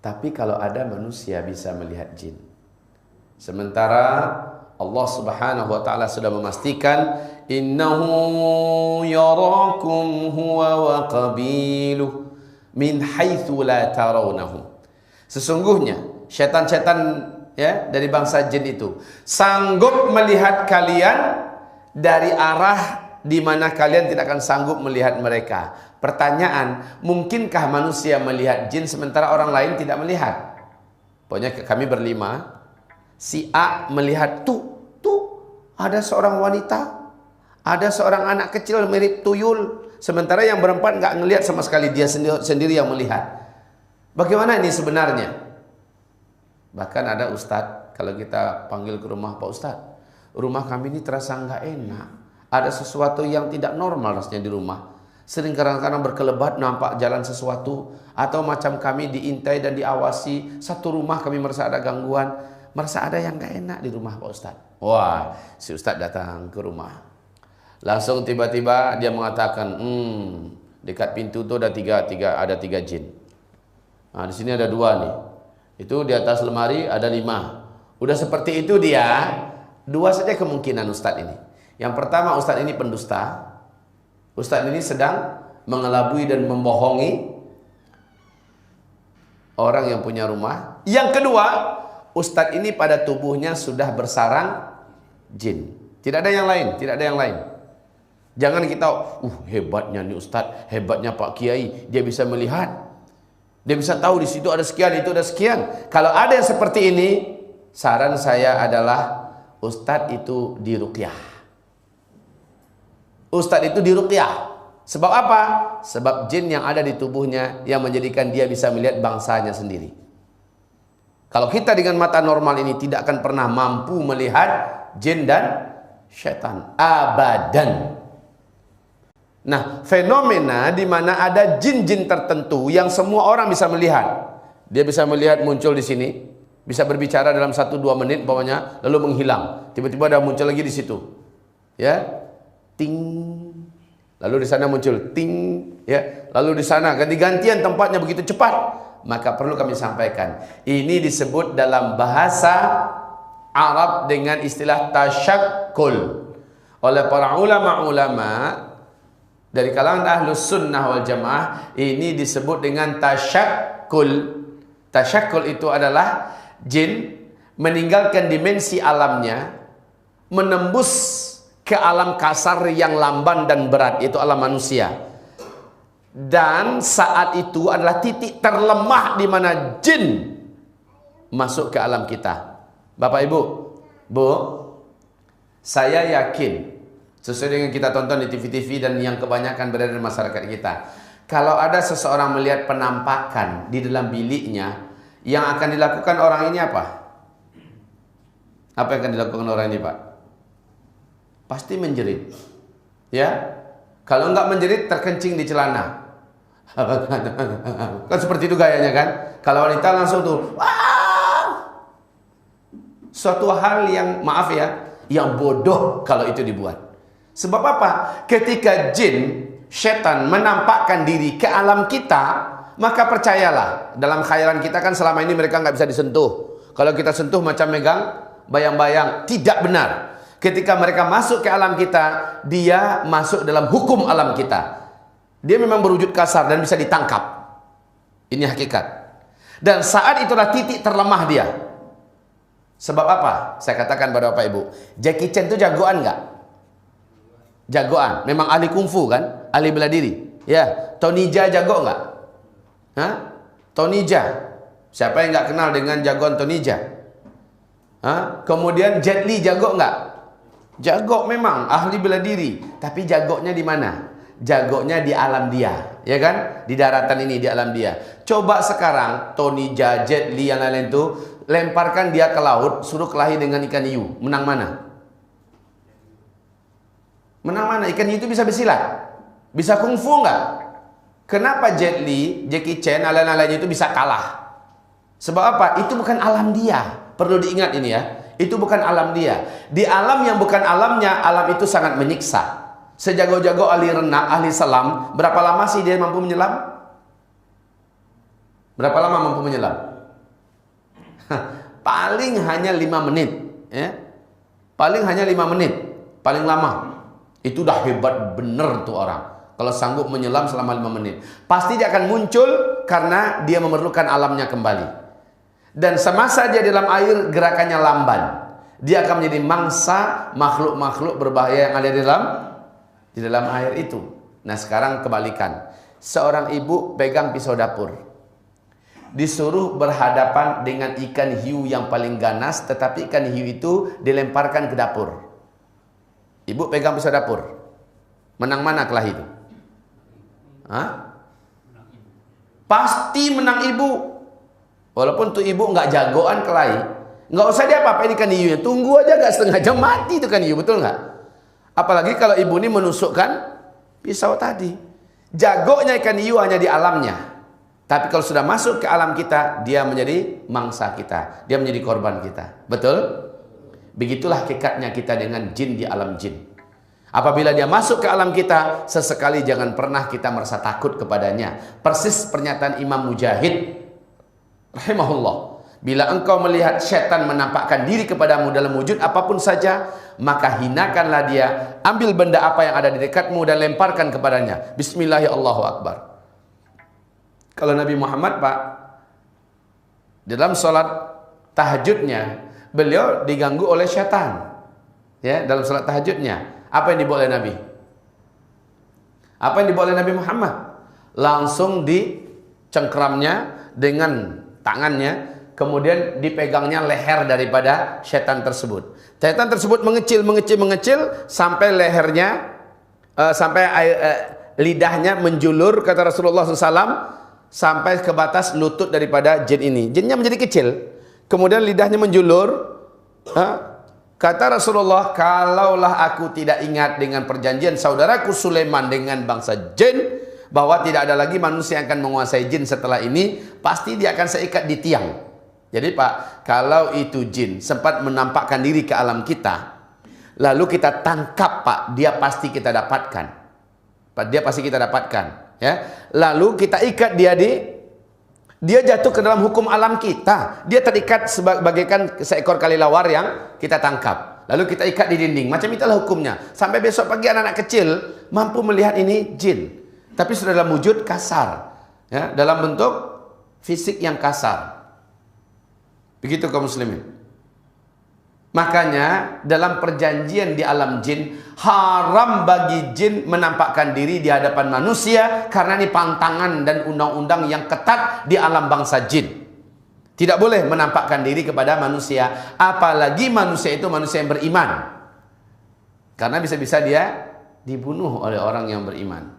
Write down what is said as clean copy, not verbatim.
Tapi kalau ada manusia bisa melihat jin. Sementara Allah Subhanahu wa taala sudah memastikan innahu yarakum huwa wa qabiluh min haitsu la tarawnahum. Sesungguhnya syaitan-syaitan ya dari bangsa jin itu sanggup melihat kalian dari arah di mana kalian tidak akan sanggup melihat mereka. Pertanyaan, mungkinkah manusia melihat jin sementara orang lain tidak melihat? Pokoknya kami berlima, si A melihat tuh ada seorang wanita, ada seorang anak kecil mirip tuyul, sementara yang berempat nggak ngelihat sama sekali, dia sendiri yang melihat. Bagaimana ini sebenarnya? Bahkan ada ustadz, kalau kita panggil ke rumah, Pak Ustadz, rumah kami ini terasa nggak enak, ada sesuatu yang tidak normal rasanya di rumah. Sering kadang-kadang berkelebat nampak jalan sesuatu, atau macam kami diintai dan diawasi, satu rumah kami merasa ada gangguan, merasa ada yang gak enak di rumah Pak Ustadz. Wah, si Ustadz datang ke rumah, langsung tiba-tiba dia mengatakan, dekat pintu tuh ada tiga jin. Nah, di sini ada 2 nih. Itu di atas lemari ada 5. Udah seperti itu dia, 2 saja kemungkinan Ustadz ini. Yang pertama, Ustadz ini pendusta. Ustadz ini sedang mengelabui dan membohongi orang yang punya rumah. Yang kedua, Ustadz ini pada tubuhnya sudah bersarang jin. Tidak ada yang lain, tidak ada yang lain. Jangan kita, hebatnya nih Ustadz, hebatnya Pak Kiai, dia bisa melihat. Dia bisa tahu di situ ada sekian, itu ada sekian. Kalau ada yang seperti ini, saran saya adalah Ustadz itu diruqyah. Ustadz itu diruqyah. Sebab apa? Sebab jin yang ada di tubuhnya yang menjadikan dia bisa melihat bangsanya sendiri. Kalau kita dengan mata normal ini tidak akan pernah mampu melihat jin dan syaitan. Abadan. Nah, fenomena di mana ada jin-jin tertentu yang semua orang bisa melihat. Dia bisa melihat muncul di sini, bisa berbicara dalam 1-2 menit pokoknya, lalu menghilang. Tiba-tiba ada muncul lagi di situ. Ya. Ting, lalu di sana muncul ting, ya, lalu di sana ganti-gantian tempatnya begitu cepat. Maka perlu kami sampaikan, ini disebut dalam bahasa Arab dengan istilah tasyakkul oleh para ulama-ulama dari kalangan ahlus sunnah wal jamaah. Ini disebut dengan tasyakkul. Tasyakkul itu adalah jin meninggalkan dimensi alamnya, menembus ke alam kasar yang lamban dan berat, yaitu alam manusia. Dan saat itu adalah titik terlemah di mana jin masuk ke alam kita. Bapak Ibu, Bu, saya yakin sesuai dengan kita tonton di TV-TV dan yang kebanyakan berada di masyarakat kita, kalau ada seseorang melihat penampakan di dalam biliknya, yang akan dilakukan orang ini apa? Apa yang akan dilakukan orang ini, Pak? Pasti menjerit, ya. Kalau enggak menjerit, terkencing di celana. Kan seperti itu gayanya kan. Kalau wanita langsung tuh, wah! Suatu hal yang, maaf ya, yang bodoh kalau itu dibuat. Sebab apa? Ketika jin, setan menampakkan diri ke alam kita, maka percayalah, dalam khayalan kita kan selama ini mereka nggak bisa disentuh. Kalau kita sentuh macam megang bayang-bayang, tidak benar. Ketika mereka masuk ke alam kita, dia masuk dalam hukum alam kita. Dia memang berwujud kasar dan bisa ditangkap. Ini hakikat. Dan saat itulah titik terlemah dia. Sebab apa? Saya katakan pada Bapak Ibu, Jackie Chan itu jagoan nggak? Jagoan. Memang ahli kungfu kan? Ahli bela diri. Ya. Tony Jaa jago nggak? Hah? Tony Jaa. Siapa yang nggak kenal dengan jagoan Tony Jaa? Hah? Kemudian Jet Li jago nggak? Jago memang, ahli bela diri. Tapi jagonya di mana? Jagonya di alam dia, ya kan? Di daratan ini, di alam dia. Coba sekarang Tony Jaa, Jet Li, yang lain-lain itu, lemparkan dia ke laut, suruh kelahi dengan ikan hiu. Menang mana? Menang mana? Ikan hiu itu bisa bersilat? Bisa kungfu nggak? Kenapa Jet Li, Jackie Chan, lain-lainnya itu bisa kalah? Sebab apa? Itu bukan alam dia. Perlu diingat ini ya. Itu bukan alam dia. Di alam yang bukan alamnya, alam itu sangat menyiksa. Sejago-jago ahli renang, ahli selam, berapa lama sih dia mampu menyelam? Berapa lama mampu menyelam? Paling hanya 5 menit, ya. Paling hanya 5 menit, paling lama. Itu dah hebat bener tuh orang. Kalau sanggup menyelam selama 5 menit, pasti dia akan muncul karena dia memerlukan alamnya kembali. Dan semasa dia dalam air, gerakannya lamban. Dia akan menjadi mangsa makhluk-makhluk berbahaya yang ada di dalam air itu. Nah, sekarang kebalikan. Seorang ibu pegang pisau dapur, disuruh berhadapan dengan ikan hiu yang paling ganas, tetapi ikan hiu itu dilemparkan ke dapur. Ibu pegang pisau dapur, menang mana kelahi itu? Hah? Pasti menang ibu. Walaupun tuh ibu nggak jagoan kelahi, nggak usah dia apa-apain ikan hiunya, tunggu aja gak setengah jam mati itu kan hiu, betul nggak? Apalagi kalau ibu ini menusukkan pisau tadi. Jagonya ikan hiu hanya di alamnya. Tapi kalau sudah masuk ke alam kita, dia menjadi mangsa kita, dia menjadi korban kita. Betul? Begitulah hakikatnya kita dengan jin di alam jin. Apabila dia masuk ke alam kita, sesekali jangan pernah kita merasa takut kepadanya. Persis pernyataan Imam Mujahid rahimahullah, bila engkau melihat syaitan menampakkan diri kepadamu dalam wujud apapun saja, maka hinakanlah dia, ambil benda apa yang ada di dekatmu dan lemparkan kepadanya. Bismillahirrahmanirrahim, Allahu Akbar. Kalau Nabi Muhammad, Pak, dalam sholat tahajudnya, beliau diganggu oleh syaitan. Ya, dalam sholat tahajudnya, apa yang dibawa oleh Nabi? Apa yang dibawa oleh Nabi Muhammad? Langsung dicengkramnya dengan tangannya, kemudian dipegangnya leher daripada syaitan tersebut. Syaitan tersebut mengecil sampai lehernya, lidahnya menjulur, kata Rasulullah SAW, sampai ke batas lutut daripada jin ini. Jinnya menjadi kecil, kemudian lidahnya menjulur. Kata Rasulullah, kalaulah aku tidak ingat dengan perjanjian saudaraku Sulaiman dengan bangsa jin, bahwa tidak ada lagi manusia yang akan menguasai jin setelah ini, pasti dia akan saya ikat di tiang. Jadi Pak, kalau itu jin sempat menampakkan diri ke alam kita, lalu kita tangkap Pak, dia pasti kita dapatkan. Pak, dia pasti kita dapatkan. Ya, lalu kita ikat dia jatuh ke dalam hukum alam kita. Dia terikat sebagaikan seekor kelelawar yang kita tangkap. Lalu kita ikat di dinding. Macam itulah hukumnya. Sampai besok pagi anak-anak kecil mampu melihat ini jin. Tapi sudah dalam wujud kasar. Ya, dalam bentuk fisik yang kasar. Begitu kaum muslimin. Makanya dalam perjanjian di alam jin, haram bagi jin menampakkan diri di hadapan manusia, karena ini pantangan dan undang-undang yang ketat di alam bangsa jin. Tidak boleh menampakkan diri kepada manusia, apalagi manusia itu manusia yang beriman, karena bisa-bisa dia dibunuh oleh orang yang beriman.